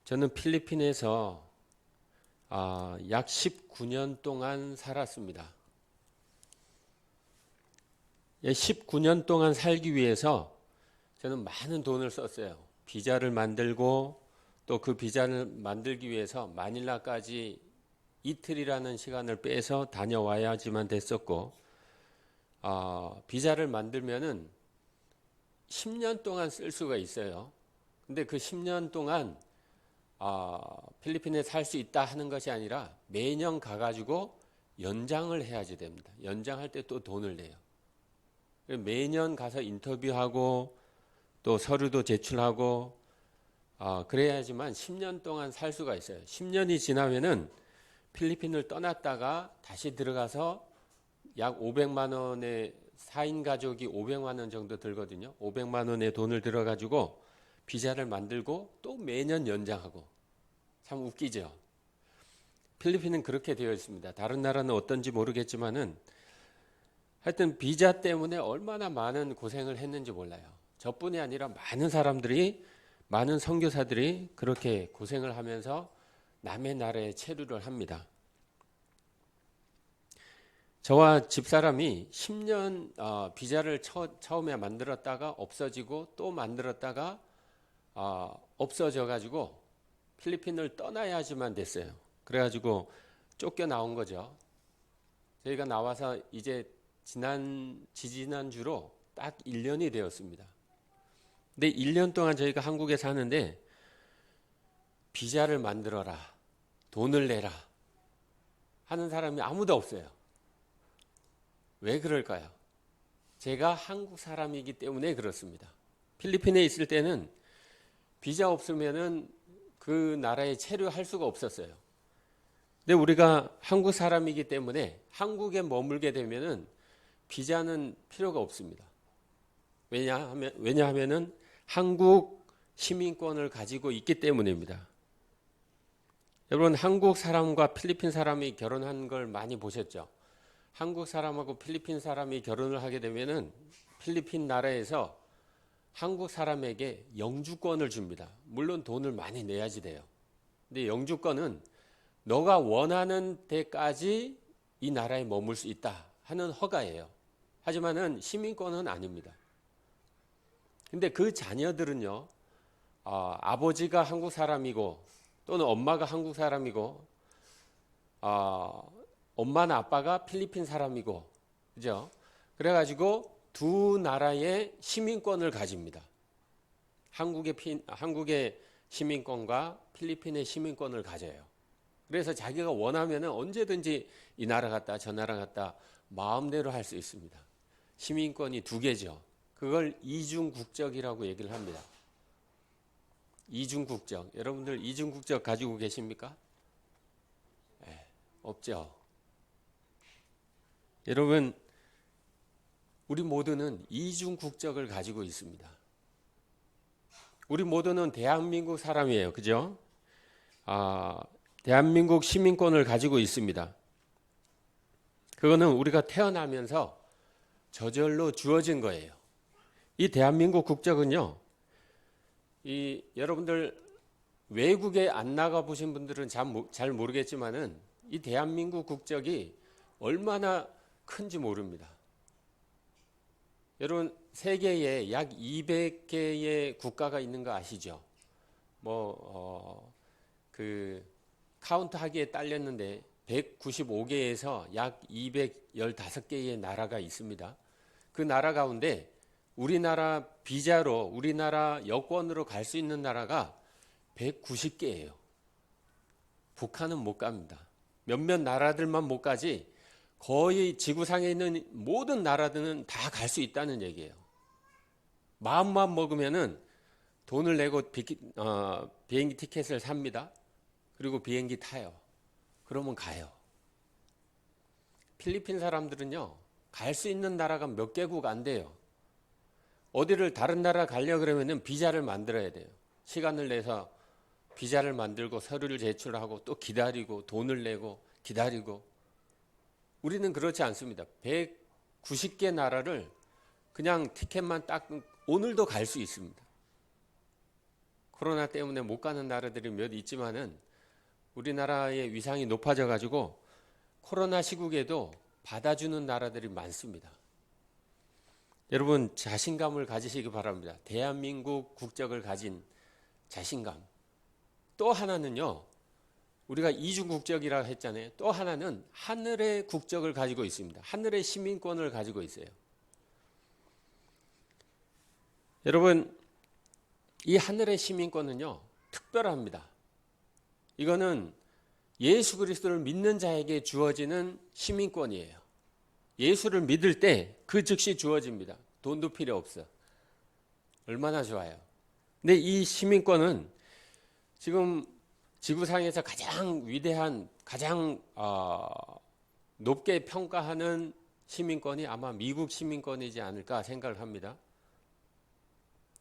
저는 필리핀에서 약 19년 동안 살았습니다. 19년 동안 살기 위해서 저는 많은 돈을 썼어요. 비자를 만들고 또 그 비자를 만들기 위해서 마닐라까지 이틀이라는 시간을 빼서 다녀와야지만 됐었고, 비자를 만들면은 10년 동안 쓸 수가 있어요. 근데 그 10년 동안 필리핀에 살 수 있다 하는 것이 아니라 매년 가가지고 연장을 해야지 됩니다. 연장할 때 또 돈을 내요. 매년 가서 인터뷰하고 또 서류도 제출하고 그래야지만 10년 동안 살 수가 있어요. 10년이 지나면은 필리핀을 떠났다가 다시 들어가서 약 500만 원의 4인 가족이 500만 원 정도 들거든요. 500만 원의 돈을 들어가지고 비자를 만들고 또 매년 연장하고. 참 웃기죠. 필리핀은 그렇게 되어 있습니다. 다른 나라는 어떤지 모르겠지만은 하여튼 비자 때문에 얼마나 많은 고생을 했는지 몰라요. 저뿐이 아니라 많은 사람들이, 많은 선교사들이 그렇게 고생을 하면서 남의 나라에 체류를 합니다. 저와 집사람이 10년 비자를 처음에 만들었다가 없어지고 또 만들었다가 없어져 가지고 필리핀을 떠나야지만 됐어요. 그래가지고 쫓겨나온 거죠. 저희가 나와서 이제 지지난주로 딱 1년이 되었습니다. 근데 1년 동안 저희가 한국에 사는데 비자를 만들어라, 돈을 내라 하는 사람이 아무도 없어요. 왜 그럴까요? 제가 한국 사람이기 때문에 그렇습니다. 필리핀에 있을 때는 비자 없으면은 그 나라에 체류할 수가 없었어요. 근데 우리가 한국 사람이기 때문에 한국에 머물게 되면은 비자는 필요가 없습니다. 왜냐하면은 한국 시민권을 가지고 있기 때문입니다. 여러분, 한국 사람과 필리핀 사람이 결혼한 걸 많이 보셨죠? 한국 사람하고 필리핀 사람이 결혼을 하게 되면은 필리핀 나라에서 한국 사람에게 영주권을 줍니다. 물론 돈을 많이 내야지 돼요. 근데 영주권은 너가 원하는 데까지 이 나라에 머물 수 있다 하는 허가예요. 하지만은 시민권은 아닙니다. 근데 그 자녀들은요, 아버지가 한국 사람이고 또는 엄마가 한국 사람이고, 엄마나 아빠가 필리핀 사람이고, 그죠? 그래가지고 두 나라의 시민권을 가집니다. 한국의 시민권과 필리핀의 시민권을 가져요. 그래서 자기가 원하면 언제든지 이 나라 갔다 저 나라 갔다 마음대로 할 수 있습니다. 시민권이 두 개죠. 그걸 이중국적이라고 얘기를 합니다. 이중국적. 여러분들 이중국적 가지고 계십니까? 네, 없죠. 여러분, 우리 모두는 이중국적을 가지고 있습니다. 우리 모두는 대한민국 사람이에요. 그죠? 대한민국 시민권을 가지고 있습니다. 그거는 우리가 태어나면서 저절로 주어진 거예요. 이 대한민국 국적은요, 여러분들 외국에 안 나가 보신 분들은 잘 모르겠지만은 이 대한민국 국적이 얼마나 큰지 모릅니다. 여러분, 세계에 약 200개의 국가가 있는 거 아시죠? 카운트 하기에 딸렸는데 195개에서 약 215개의 나라가 있습니다. 그 나라 가운데 우리나라 비자로, 우리나라 여권으로 갈 수 있는 나라가 190개예요. 북한은 못 갑니다. 몇몇 나라들만 못 가지 거의 지구상에 있는 모든 나라들은 다 갈 수 있다는 얘기예요. 마음만 먹으면은 돈을 내고 비행기 티켓을 삽니다. 그리고 비행기 타요. 그러면 가요. 필리핀 사람들은요, 갈 수 있는 나라가 몇 개국 안 돼요. 어디를 다른 나라 가려고 그러면은 비자를 만들어야 돼요. 시간을 내서 비자를 만들고 서류를 제출하고 또 기다리고 돈을 내고 기다리고. 우리는 그렇지 않습니다. 190개 나라를 그냥 티켓만 딱 오늘도 갈 수 있습니다. 코로나 때문에 못 가는 나라들이 몇 있지만은 우리나라의 위상이 높아져 가지고 코로나 시국에도 받아주는 나라들이 많습니다. 여러분 자신감을 가지시기 바랍니다. 대한민국 국적을 가진 자신감. 또 하나는요. 우리가 이주 국적이라고 했잖아요. 또 하나는 하늘의 국적을 가지고 있습니다. 하늘의 시민권을 가지고 있어요. 여러분 이 하늘의 시민권은요. 특별합니다. 이거는 예수 그리스도를 믿는 자에게 주어지는 시민권이에요. 예수를 믿을 때 그 즉시 주어집니다. 돈도 필요 없어. 얼마나 좋아요. 근데 이 시민권은 지금 지구상에서 가장 위대한, 가장 높게 평가하는 시민권이 아마 미국 시민권이지 않을까 생각을 합니다.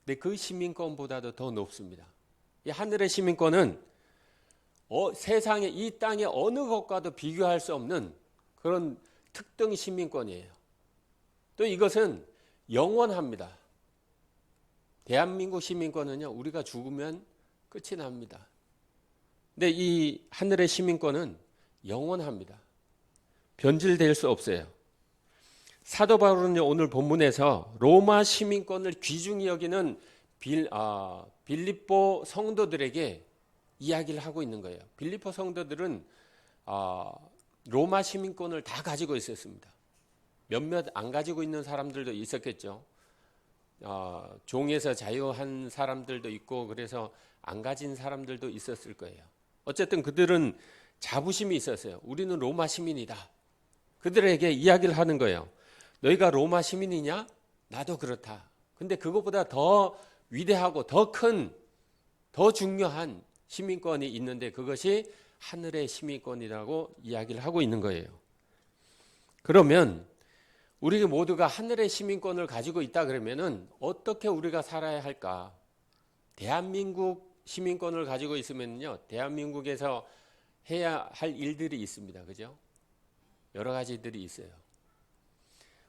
근데 그 시민권보다도 더 높습니다. 이 하늘의 시민권은 세상에 이 땅의 어느 것과도 비교할 수 없는 그런 특등 시민권이에요. 또 이것은 영원합니다. 대한민국 시민권은요, 우리가 죽으면 끝이 납니다. 근데 이 하늘의 시민권은 영원합니다. 변질될 수 없어요. 사도 바울은요, 오늘 본문에서 로마 시민권을 귀중히 여기는 빌립보 성도들에게 이야기를 하고 있는 거예요. 빌립보 성도들은 로마 시민권을 다 가지고 있었습니다. 몇몇 안 가지고 있는 사람들도 있었겠죠. 종에서 자유한 사람들도 있고 그래서 안 가진 사람들도 있었을 거예요. 어쨌든 그들은 자부심이 있었어요. 우리는 로마 시민이다. 그들에게 이야기를 하는 거예요. 너희가 로마 시민이냐? 나도 그렇다. 근데 그것보다 더 위대하고 더 큰, 더 중요한 시민권이 있는데 그것이 하늘의 시민권이라고 이야기를 하고 있는 거예요. 그러면 우리 모두가 하늘의 시민권을 가지고 있다 그러면은 어떻게 우리가 살아야 할까? 대한민국 시민권을 가지고 있으면요, 대한민국에서 해야 할 일들이 있습니다. 그죠? 여러 가지들이 있어요.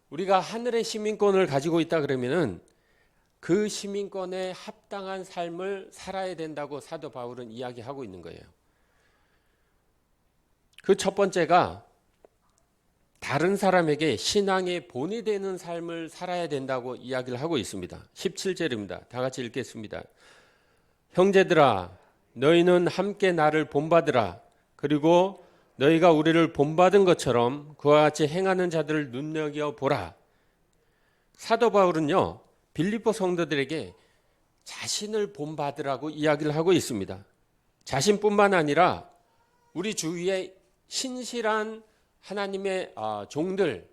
우리가 하늘의 시민권을 가지고 있다 그러면은 그 시민권에 합당한 삶을 살아야 된다고 사도 바울은 이야기하고 있는 거예요. 그 첫 번째가 다른 사람에게 신앙의 본이 되는 삶을 살아야 된다고 이야기를 하고 있습니다. 17절입니다. 다 같이 읽겠습니다. 형제들아, 너희는 함께 나를 본받으라. 그리고 너희가 우리를 본받은 것처럼 그와 같이 행하는 자들을 눈여겨보라. 사도 바울은요, 빌립보 성도들에게 자신을 본받으라고 이야기를 하고 있습니다. 자신뿐만 아니라 우리 주위에 신실한 하나님의 종들을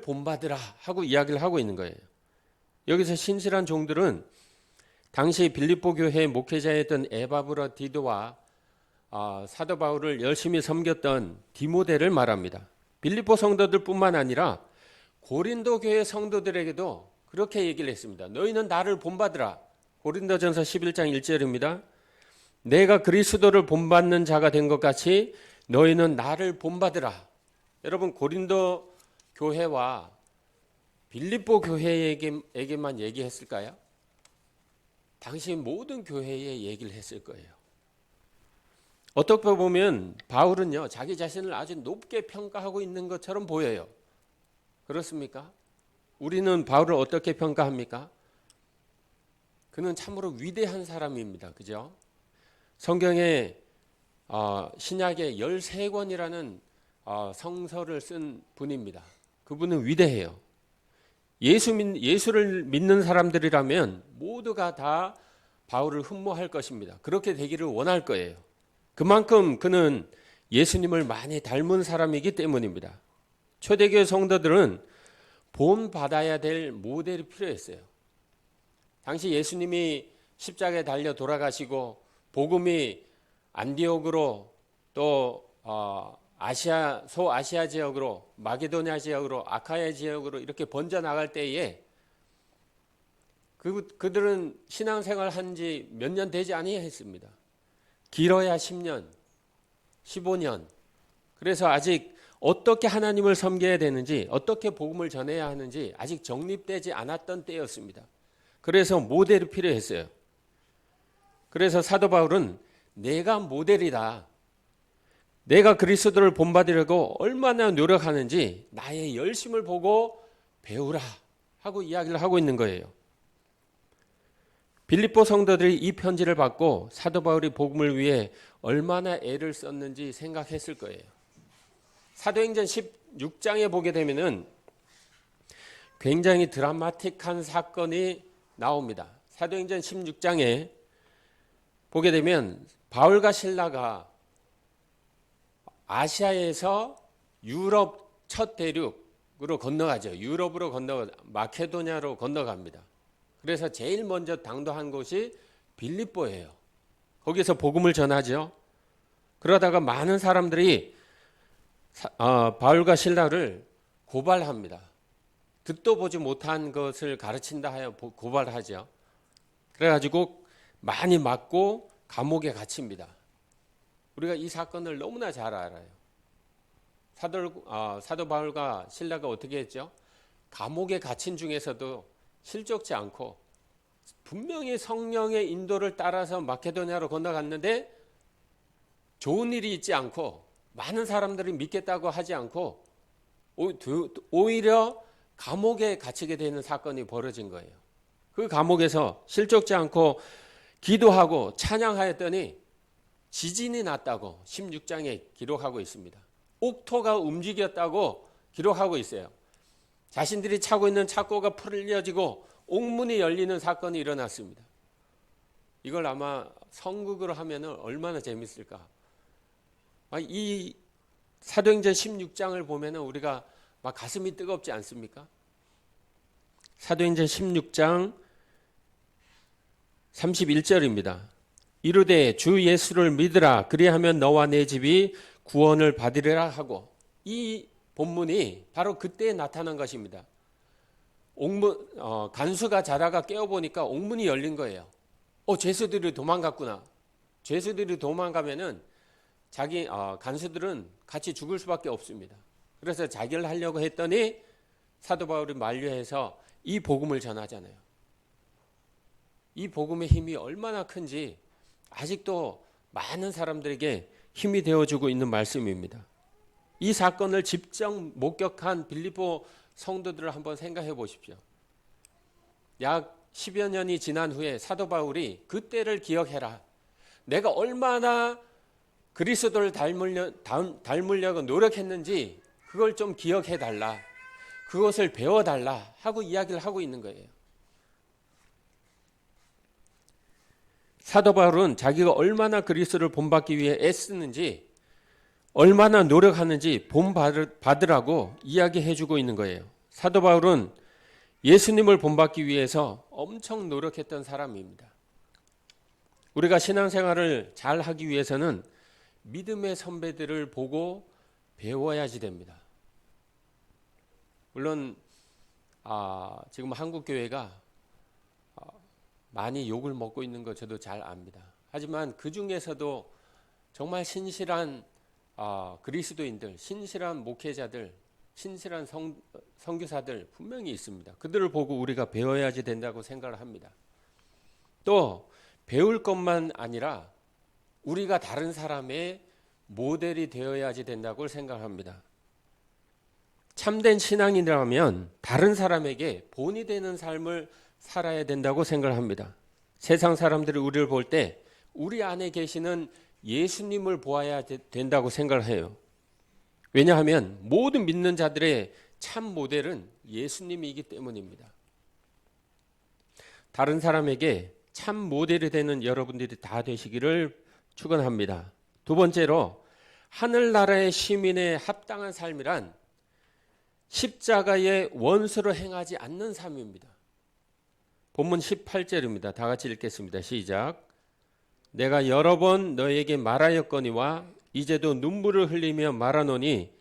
본받으라 하고 이야기를 하고 있는 거예요. 여기서 신실한 종들은 당시 빌립보 교회의 목회자였던 에바브라디도와 사도 바울을 열심히 섬겼던 디모데를 말합니다. 빌립보 성도들뿐만 아니라 고린도 교회 성도들에게도 그렇게 얘기를 했습니다. 너희는 나를 본받으라. 고린도전서 11장 1절입니다. 내가 그리스도를 본받는 자가 된 것 같이 너희는 나를 본받으라. 여러분 고린도 교회와 빌립보 교회에게만 얘기했을까요? 당시 모든 교회에 얘기를 했을 거예요. 어떻게 보면 바울은요, 자기 자신을 아주 높게 평가하고 있는 것처럼 보여요. 그렇습니까? 우리는 바울을 어떻게 평가합니까? 그는 참으로 위대한 사람입니다. 그죠? 성경에 신약에 13권이라는 성서를 쓴 분입니다. 그분은 위대해요. 예수를 믿는 사람들이라면 모두가 다 바울을 흠모할 것입니다. 그렇게 되기를 원할 거예요. 그만큼 그는 예수님을 많이 닮은 사람이기 때문입니다. 초대교회 성도들은 본받아야 될 모델이 필요했어요. 당시 예수님이 십자가에 달려 돌아가시고 복음이 안디옥으로 또 소아시아 지역으로 마게도냐 지역으로 아카야 지역으로 이렇게 번져 나갈 때에 그들은 신앙생활 한 지 몇 년 되지 아니했습니다. 길어야 10년, 15년. 그래서 아직 어떻게 하나님을 섬겨야 되는지, 어떻게 복음을 전해야 하는지 아직 정립되지 않았던 때였습니다. 그래서 모델이 필요했어요. 그래서 사도 바울은 내가 모델이다. 내가 그리스도를 본받으려고 얼마나 노력하는지 나의 열심을 보고 배우라 하고 이야기를 하고 있는 거예요. 빌립보 성도들이 이 편지를 받고 사도 바울이 복음을 위해 얼마나 애를 썼는지 생각했을 거예요. 사도행전 16장에 보게 되면은 굉장히 드라마틱한 사건이 나옵니다. 사도행전 16장에 보게 되면 바울과 실라가 아시아에서 유럽 첫 대륙으로 건너가죠. 유럽으로 마케도냐로 건너갑니다. 그래서 제일 먼저 당도한 곳이 빌립보예요. 거기서 복음을 전하죠. 그러다가 많은 사람들이 바울과 실라를 고발합니다. 듣도 보지 못한 것을 가르친다 하여 고발하죠. 그래가지고 많이 맞고 감옥에 갇힙니다. 우리가 이 사건을 너무나 잘 알아요. 사도 바울과 실라가 어떻게 했죠? 감옥에 갇힌 중에서도 실족지 않고 분명히 성령의 인도를 따라서 마케도냐로 건너갔는데 좋은 일이 있지 않고 많은 사람들이 믿겠다고 하지 않고 오히려 감옥에 갇히게 되는 사건이 벌어진 거예요. 그 감옥에서 실족지 않고 기도하고 찬양하였더니 지진이 났다고 16장에 기록하고 있습니다. 옥토가 움직였다고 기록하고 있어요. 자신들이 차고 있는 착고가 풀려지고 옥문이 열리는 사건이 일어났습니다. 이걸 아마 성극으로 하면 얼마나 재밌을까. 이 사도행전 16장을 보면 우리가 막 가슴이 뜨겁지 않습니까? 사도행전 16장 31절입니다. 이르되 주 예수를 믿으라 그리하면 너와 내 집이 구원을 받으리라 하고, 이 본문이 바로 그때 나타난 것입니다. 간수가 자다가 깨어보니까 옥문이 열린 거예요. 죄수들이 도망갔구나. 죄수들이 도망가면은 간수들은 같이 죽을 수밖에 없습니다. 그래서 자결을 하려고 했더니 사도 바울이 만류해서 이 복음을 전하잖아요. 이 복음의 힘이 얼마나 큰지 아직도 많은 사람들에게 힘이 되어주고 있는 말씀입니다. 이 사건을 직접 목격한 빌립보 성도들을 한번 생각해 보십시오. 약 10여 년이 지난 후에 사도 바울이 그때를 기억해라. 내가 얼마나 그리스도를 닮으려고 노력했는지 그걸 좀 기억해 달라. 그것을 배워달라 하고 이야기를 하고 있는 거예요. 사도 바울은 자기가 얼마나 그리스도를 본받기 위해 애쓰는지, 얼마나 노력하는지 본받으라고 이야기해 주고 있는 거예요. 사도 바울은 예수님을 본받기 위해서 엄청 노력했던 사람입니다. 우리가 신앙생활을 잘 하기 위해서는 믿음의 선배들을 보고 배워야지 됩니다. 물론 지금 한국 교회가 많이 욕을 먹고 있는 거 저도 잘 압니다. 하지만 그 중에서도 정말 신실한 그리스도인들, 신실한 목회자들, 신실한 선교사들 분명히 있습니다. 그들을 보고 우리가 배워야지 된다고 생각을 합니다. 또 배울 것만 아니라 우리가 다른 사람의 모델이 되어야지 된다고 생각합니다. 참된 신앙인이라면 다른 사람에게 본이 되는 삶을 살아야 된다고 생각을 합니다. 세상 사람들이 우리를 볼 때 우리 안에 계시는 예수님을 보아야 된다고 생각을 해요. 왜냐하면 모든 믿는 자들의 참 모델은 예수님이기 때문입니다. 다른 사람에게 참 모델이 되는 여러분들이 다 되시기를 축원합니다. 두 번째로, 하늘나라의 시민의 합당한 삶이란 십자가의 원수로 행하지 않는 삶입니다. 본문 18절입니다. 다 같이 읽겠습니다. 시작. 내가 여러 번 너에게 말하였거니와 이제도 눈물을 흘리며 말하노니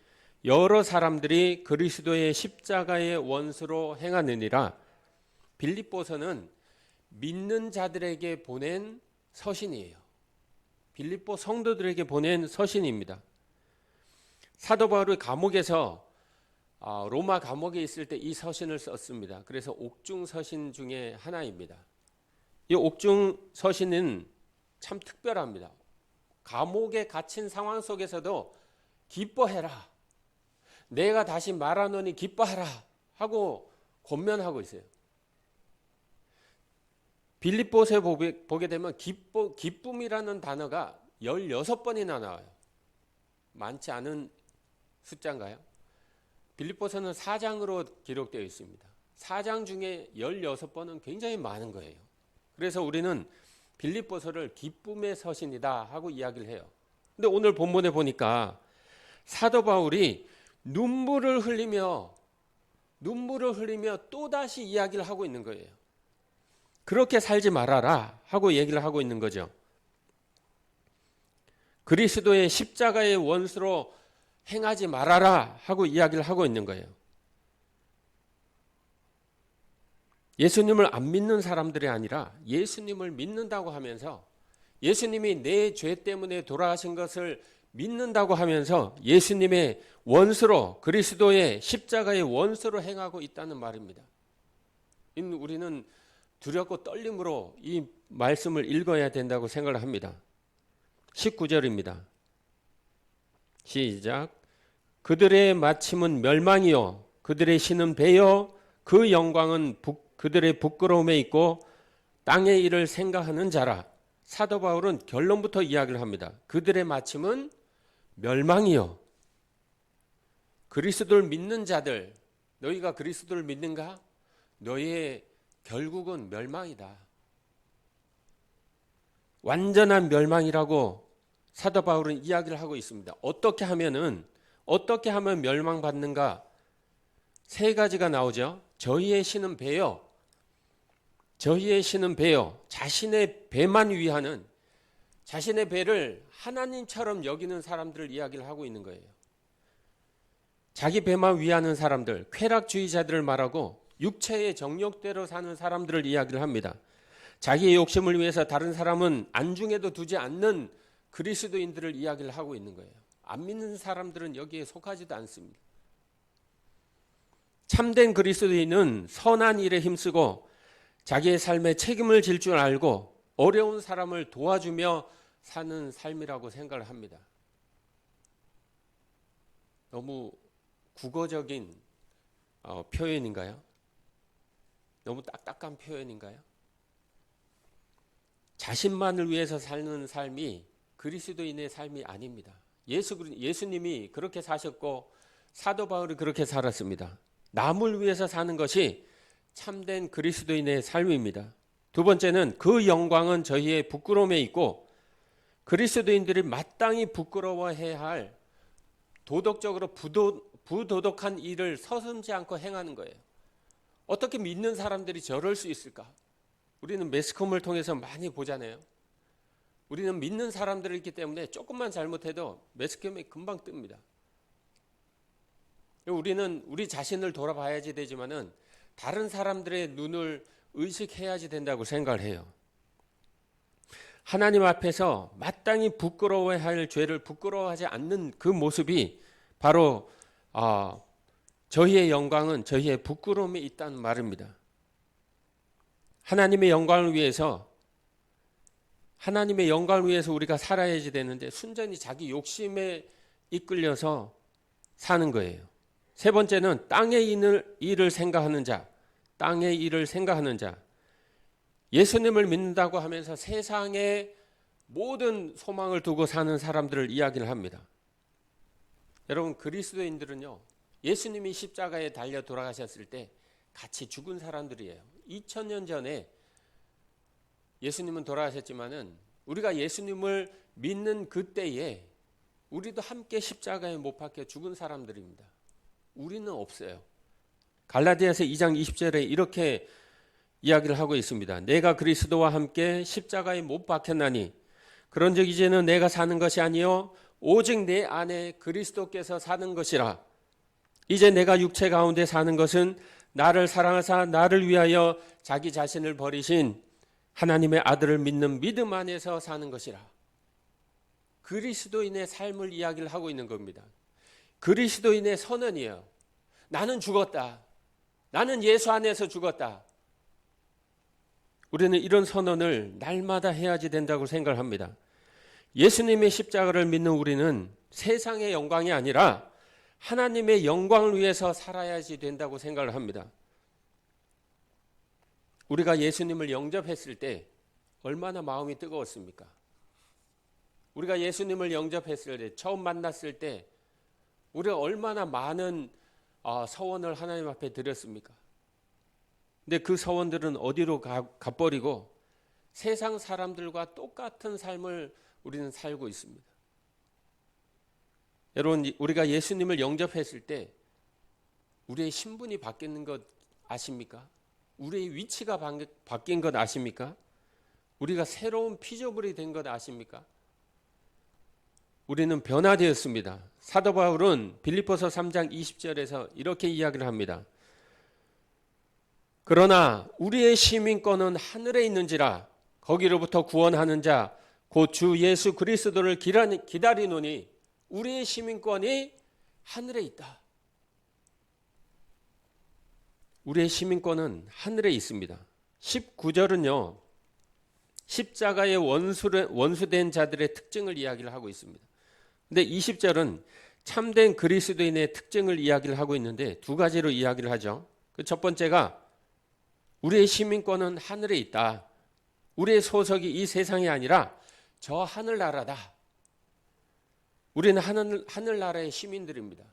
여러 사람들이 그리스도의 십자가의 원수로 행하느니라. 빌립보서는 믿는 자들에게 보낸 서신이에요. 빌립보 성도들에게 보낸 서신입니다. 사도 바울이 감옥에서 로마 감옥에 있을 때 이 서신을 썼습니다. 그래서 옥중 서신 중에 하나입니다. 이 옥중 서신은 참 특별합니다. 감옥에 갇힌 상황 속에서도 기뻐해라. 내가 다시 말하노니 기뻐하라 하고 권면하고 있어요. 빌립보서에 보게 되면 기쁨이라는 단어가 16번이나 나와요. 많지 않은 숫자인가요? 빌립보서는 4장으로 기록되어 있습니다. 4장 중에 16번은 굉장히 많은 거예요. 그래서 우리는 빌립보서를 기쁨의 서신이다 하고 이야기를 해요. 근데 오늘 본문에 보니까 사도 바울이 눈물을 흘리며 또다시 이야기를 하고 있는 거예요. 그렇게 살지 말아라 하고 얘기를 하고 있는 거죠. 그리스도의 십자가의 원수로 행하지 말아라 하고 이야기를 하고 있는 거예요. 예수님을 안 믿는 사람들이 아니라 예수님을 믿는다고 하면서 예수님이 내 죄 때문에 돌아가신 것을 믿는다고 하면서 예수님의 원수로 그리스도의 십자가의 원수로 행하고 있다는 말입니다. 우리는 두렵고 떨림으로 이 말씀을 읽어야 된다고 생각을 합니다. 19절입니다. 시작. 그들의 마침은 멸망이요 그들의 신은 배요 그 영광은 그들의 부끄러움에 있고 땅의 일을 생각하는 자라. 사도 바울은 결론부터 이야기를 합니다. 그들의 마침은 멸망이요. 그리스도를 믿는 자들, 너희가 그리스도를 믿는가? 너희의 결국은 멸망이다. 완전한 멸망이라고 사도 바울은 이야기를 하고 있습니다. 어떻게 하면 멸망받는가? 세 가지가 나오죠. 저희의 신은 배요. 자신의 배만 위하는, 자신의 배를 하나님처럼 여기는 사람들을 이야기를 하고 있는 거예요. 자기 배만 위하는 사람들, 쾌락주의자들을 말하고 육체의 정욕대로 사는 사람들을 이야기를 합니다. 자기의 욕심을 위해서 다른 사람은 안중에도 두지 않는 그리스도인들을 이야기를 하고 있는 거예요. 안 믿는 사람들은 여기에 속하지도 않습니다. 참된 그리스도인은 선한 일에 힘쓰고 자기의 삶에 책임을 질 줄 알고 어려운 사람을 도와주며 사는 삶이라고 생각을 합니다. 너무 국어적인 표현인가요? 너무 딱딱한 표현인가요? 자신만을 위해서 사는 삶이 그리스도인의 삶이 아닙니다. 예수님이 그렇게 사셨고 사도 바울이 그렇게 살았습니다. 남을 위해서 사는 것이 참된 그리스도인의 삶입니다. 두 번째는 그 영광은 저희의 부끄러움에 있고 그리스도인들이 마땅히 부끄러워해야 할 도덕적으로 부도덕한 일을 서슴지 않고 행하는 거예요. 어떻게 믿는 사람들이 저럴 수 있을까? 우리는 매스컴을 통해서 많이 보잖아요. 우리는 믿는 사람들이 있기 때문에 조금만 잘못해도 매스컴이 금방 뜹니다. 우리는 우리 자신을 돌아봐야지 되지만은 다른 사람들의 눈을 의식해야지 된다고 생각을 해요. 하나님 앞에서 마땅히 부끄러워야 할 죄를 부끄러워하지 않는 그 모습이 바로 저희의 영광은 저희의 부끄러움에 있다는 말입니다. 하나님의 영광을 위해서 우리가 살아야지 되는데 순전히 자기 욕심에 이끌려서 사는 거예요. 세 번째는 땅의 일을 생각하는 자. 예수님을 믿는다고 하면서 세상에 모든 소망을 두고 사는 사람들을 이야기를 합니다. 여러분, 그리스도인들은요, 예수님이 십자가에 달려 돌아가셨을 때 같이 죽은 사람들이에요. 2000년 전에 예수님은 돌아가셨지만은 우리가 예수님을 믿는 그때에 우리도 함께 십자가에 못 박혀 죽은 사람들입니다. 우리는 없어요. 갈라디아서 2장 20절에 이렇게 이야기를 하고 있습니다. 내가 그리스도와 함께 십자가에 못 박혔나니 그런즉 이제는 내가 사는 것이 아니요 오직 내 안에 그리스도께서 사는 것이라. 이제 내가 육체 가운데 사는 것은 나를 사랑하사 나를 위하여 자기 자신을 버리신 하나님의 아들을 믿는 믿음 안에서 사는 것이라. 그리스도인의 삶을 이야기를 하고 있는 겁니다. 그리스도인의 선언이에요. 나는 죽었다. 나는 예수 안에서 죽었다. 우리는 이런 선언을 날마다 해야지 된다고 생각합니다. 예수님의 십자가를 믿는 우리는 세상의 영광이 아니라 하나님의 영광을 위해서 살아야지 된다고 생각을 합니다. 우리가 예수님을 영접했을 때 얼마나 마음이 뜨거웠습니까? 우리가 예수님을 영접했을 때, 처음 만났을 때 우리가 얼마나 많은 서원을 하나님 앞에 드렸습니까? 근데 그 서원들은 어디로 가버리고 세상 사람들과 똑같은 삶을 우리는 살고 있습니다. 여러분, 우리가 예수님을 영접했을 때 우리의 신분이 바뀌는 것 아십니까? 우리의 위치가 바뀐 것 아십니까? 우리가 새로운 피조물이 된 것 아십니까? 우리는 변화되었습니다. 사도 바울은 빌립보서 3장 20절에서 이렇게 이야기를 합니다. 그러나 우리의 시민권은 하늘에 있는지라 거기로부터 구원하는 자 곧 주 예수 그리스도를 기다리노니 우리의 시민권이 하늘에 있다. 우리의 시민권은 하늘에 있습니다. 19절은요. 십자가의 원수된 자들의 특징을 이야기를 하고 있습니다. 근데 20절은 참된 그리스도인의 특징을 이야기를 하고 있는데 두 가지로 이야기를 하죠. 그 첫 번째가 우리의 시민권은 하늘에 있다. 우리의 소속이 이 세상이 아니라 저 하늘나라다. 우리는 하늘나라의 시민들입니다.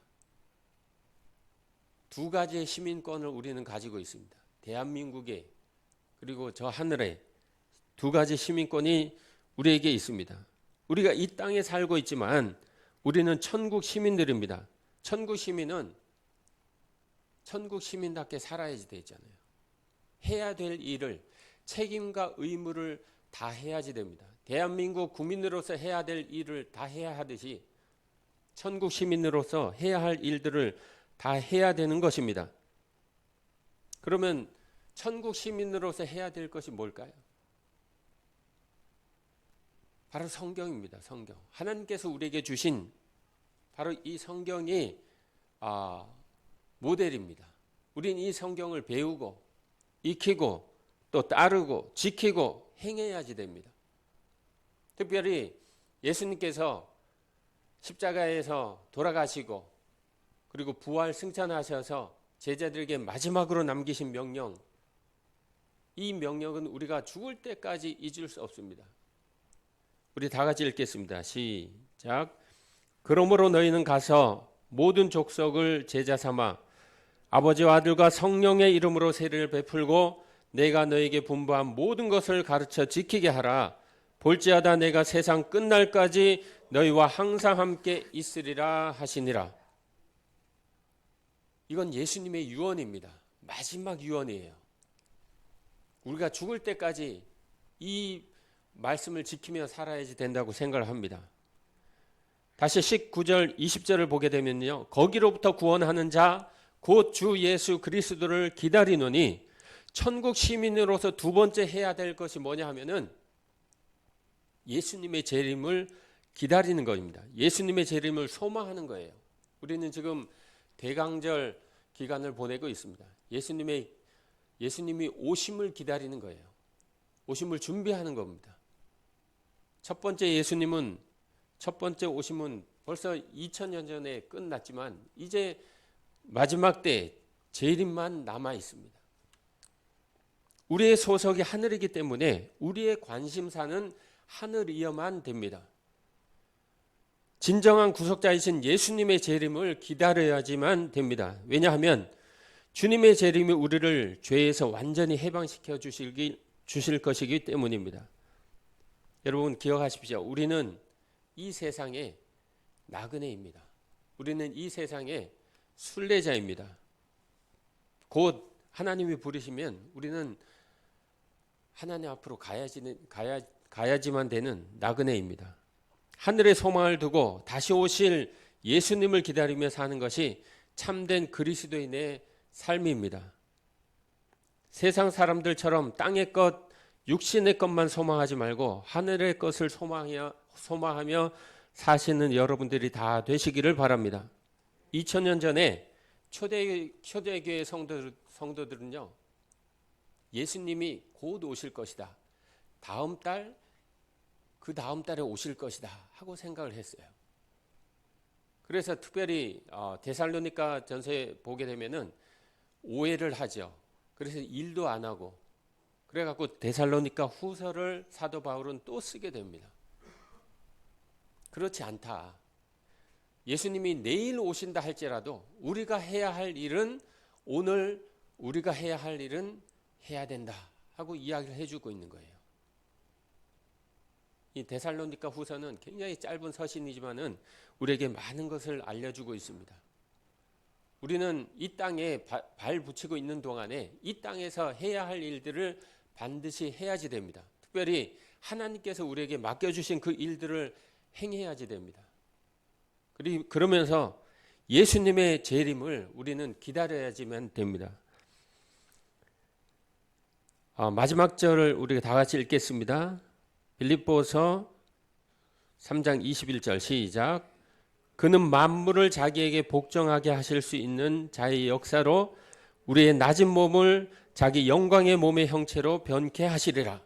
두 가지의 시민권을 우리는 가지고 있습니다. 대한민국에 그리고 저 하늘에 두 가지 시민권이 우리에게 있습니다. 우리가 이 땅에 살고 있지만 우리는 천국 시민들입니다. 천국 시민은 천국 시민답게 살아야지 되잖아요. 해야 될 일을 책임과 의무를 다 해야지 됩니다. 대한민국 국민으로서 해야 될 일을 다 해야 하듯이 천국 시민으로서 해야 할 일들을 다 해야 되는 것입니다. 그러면 천국 시민으로서 해야 될 것이 뭘까요? 바로 성경입니다. 성경. 하나님께서 우리에게 주신 바로 이 성경이 모델입니다. 우리는 이 성경을 배우고 익히고 또 따르고 지키고 행해야지 됩니다. 특별히 예수님께서 십자가에서 돌아가시고 그리고 부활 승천하셔서 제자들에게 마지막으로 남기신 명령, 이 명령은 우리가 죽을 때까지 잊을 수 없습니다. 우리 다 같이 읽겠습니다. 시작. 그러므로 너희는 가서 모든 족속을 제자 삼아 아버지와 아들과 성령의 이름으로 세례를 베풀고 내가 너에게 분부한 모든 것을 가르쳐 지키게 하라. 볼지어다 내가 세상 끝날까지 너희와 항상 함께 있으리라 하시니라. 이건 예수님의 유언입니다. 마지막 유언이에요. 우리가 죽을 때까지 이 말씀을 지키며 살아야지 된다고 생각을 합니다. 다시 19절 20절을 보게 되면요. 거기로부터 구원하는 자 곧 주 예수 그리스도를 기다리노니 천국 시민으로서 두 번째 해야 될 것이 뭐냐 하면은 예수님의 재림을 기다리는 것입니다. 예수님의 재림을 소망하는 거예요. 우리는 지금 대강절 기간을 보내고 있습니다. 예수님이 오심을 기다리는 거예요. 오심을 준비하는 겁니다. 첫 번째 오심은 벌써 2000년 전에 끝났지만 이제 마지막 때 재림만 남아 있습니다. 우리의 소속이 하늘이기 때문에 우리의 관심사는 하늘이어만 됩니다. 진정한 구속자이신 예수님의 재림을 기다려야지만 됩니다. 왜냐하면 주님의 재림이 우리를 죄에서 완전히 해방시켜 주실 것이기 때문입니다. 여러분 기억하십시오. 우리는 이 세상의 나그네입니다. 우리는 이 세상의 순례자입니다. 곧 하나님이 부르시면 우리는 하나님 앞으로 가야지만 되는 나그네입니다. 하늘의 소망을 두고 다시 오실 예수님을 기다리며 사는 것이 참된 그리스도인의 삶입니다. 세상 사람들처럼 땅의 것, 육신의 것만 소망하지 말고 하늘의 것을 소망하며 사시는 여러분들이 다 되시기를 바랍니다. 2000년 전에 초대교회 성도들은요, 예수님이 곧 오실 것이다. 다음 달, 그 다음 달에 오실 것이다 하고 생각을 했어요. 그래서 특별히 데살로니가 전서에 보게 되면은 오해를 하죠. 그래서 일도 안 하고 그래갖고 데살로니가 후서를 사도 바울은 또 쓰게 됩니다. 그렇지 않다. 예수님이 내일 오신다 할지라도 우리가 해야 할 일은 오늘 우리가 해야 할 일은 해야 된다 하고 이야기를 해주고 있는 거예요. 이 데살로니가 후서는 굉장히 짧은 서신이지만은 우리에게 많은 것을 알려주고 있습니다. 우리는 이 땅에 발 붙이고 있는 동안에 이 땅에서 해야 할 일들을 반드시 해야지 됩니다. 특별히 하나님께서 우리에게 맡겨주신 그 일들을 행해야지 됩니다. 그러면서 예수님의 재림을 우리는 기다려야지만 됩니다. 마지막 절을 우리가 다 같이 읽겠습니다. 빌립보서 3장 21절 시작. 그는 만물을 자기에게 복종하게 하실 수 있는 자의 역사로 우리의 낮은 몸을 자기 영광의 몸의 형체로 변케 하시리라.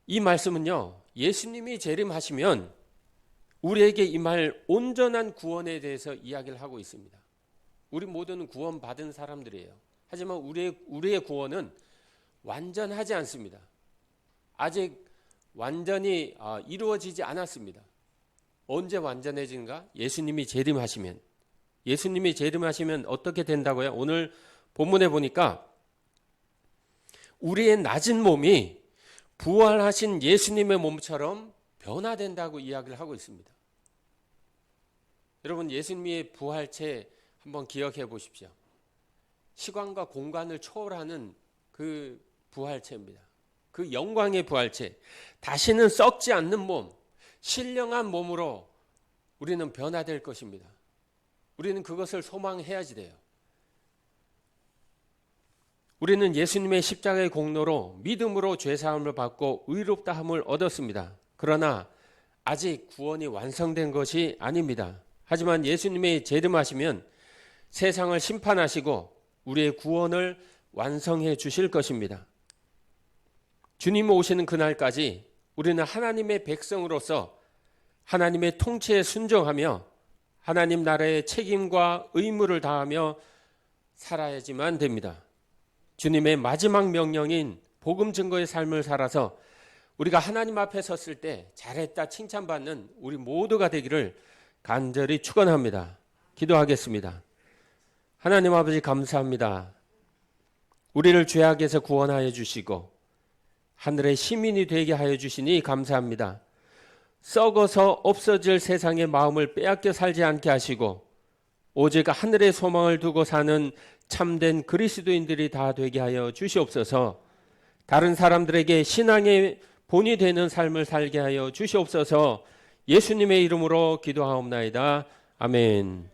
이 말씀은요, 예수님이 재림하시면 우리에게 임할 온전한 구원에 대해서 이야기를 하고 있습니다. 우리 모두는 구원받은 사람들이에요. 하지만 우리의 구원은 완전하지 않습니다. 아직 완전히 이루어지지 않았습니다. 언제 완전해진가? 예수님이 재림하시면. 예수님이 재림하시면 어떻게 된다고요? 오늘 본문에 보니까 우리의 낮은 몸이 부활하신 예수님의 몸처럼 변화된다고 이야기를 하고 있습니다. 여러분, 예수님의 부활체 한번 기억해 보십시오. 시간과 공간을 초월하는 그 부활체입니다. 그 영광의 부활체, 다시는 썩지 않는 몸, 신령한 몸으로 우리는 변화될 것입니다. 우리는 그것을 소망해야지 돼요. 우리는 예수님의 십자가의 공로로 믿음으로 죄사함을 받고 의롭다함을 얻었습니다. 그러나 아직 구원이 완성된 것이 아닙니다. 하지만 예수님의 재림하시면 세상을 심판하시고 우리의 구원을 완성해 주실 것입니다. 주님 오시는 그날까지 우리는 하나님의 백성으로서 하나님의 통치에 순종하며 하나님 나라의 책임과 의무를 다하며 살아야지만 됩니다. 주님의 마지막 명령인 복음 증거의 삶을 살아서 우리가 하나님 앞에 섰을 때 잘했다 칭찬받는 우리 모두가 되기를 간절히 축원합니다. 기도하겠습니다. 하나님 아버지 감사합니다. 우리를 죄악에서 구원하여 주시고 하늘의 시민이 되게 하여 주시니 감사합니다. 썩어서 없어질 세상의 마음을 빼앗겨 살지 않게 하시고 오직 하늘의 소망을 두고 사는 참된 그리스도인들이 다 되게 하여 주시옵소서. 다른 사람들에게 신앙의 본이 되는 삶을 살게 하여 주시옵소서. 예수님의 이름으로 기도하옵나이다. 아멘.